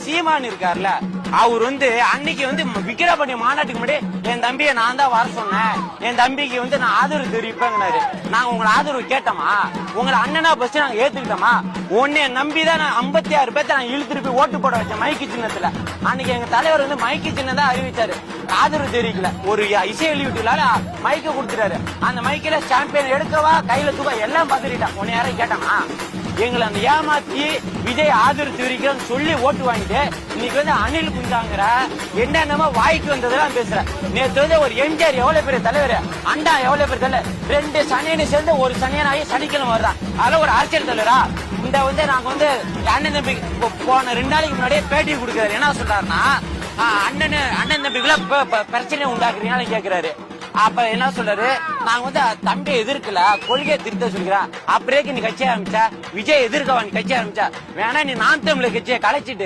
சீமான் இருக்காருல்ல, அவர் வந்து அன்னைக்கு வந்து விக்கிரவாண்டி மாநாட்டுக்கு முன்னாடி என் தம்பியை நான் தான் வர சொன்னேன், என் தம்பிக்கு வந்து நான் ஆதரவு தெரிவிப்பேங்கிறாரு. நாங்க உங்களை ஆதரவு கேட்டோமா? உங்களை அண்ணனா பஸ் நாங்க ஏத்துக்கிட்டோமா? உன்னை நம்பிதான் நான் 56 பேர்த்த நான் இழுத்துட்டு போய் ஓட்டு போட வச்சேன் மைக்கு சின்னத்துல. அன்னைக்கு எங்க தலைவர் வந்து மைக்கு சின்னம் தான் அறிவிச்சாரு, ஆதரவு தெரிவிக்கல. ஒரு இசை வெளியீட்டுலால மைக்க கொடுத்துட்டாரு. அந்த மைக்கில சாம்பியன் எடுக்கவா கையில தூக்க எல்லாம் பத்திரிட்டான். உன்னை யாரையும் கேட்டானா? எங்களை அந்த ஏமாத்தி விஜய் ஆதரவு தெரிவிக்கிறோம் சொல்லி ஓட்டு வாங்கிட்டு இன்னைக்கு வந்து அனில் குஞ்சாங்கிற என்னென்னமோ வாய்க்கு வந்ததெல்லாம் பேசுற. நேற்று வந்து ஒரு எம்ஜிஆர் எவ்வளவு பெரிய தலைவர், அண்டா எவ்வளவு பெரிய தலைவர், 2 சனியனை சேர்ந்து ஒரு சனியனாகி சனிக்கிழமை வர்றான். அதெல்லாம் ஒரு அரசியல் தலைவரா? இந்த வந்து நாங்க வந்து அண்ணன் தம்பி போன 2 நாளைக்கு முன்னாடியே பேட்டி கொடுக்கிறாரு. என்ன சொல்றாருன்னா, அண்ணன் தம்பிக்குள்ள பிரச்சனை உண்டாக்குறீங்கன்னு கேக்குறாரு. அப்ப என்ன சொல்றாரு, நாங்க வந்து தம்பியை எதிர்க்கல, கொள்கையை திருத்த சொல்கிறேன். அப்படியே நீ கட்சி ஆரம்பிச்சா, விஜய் எதிர்க்கவா நீ கட்சி ஆரம்பிச்சா, வேணா நீ நாம் தமிழர் கட்சியை கலைச்சிட்டு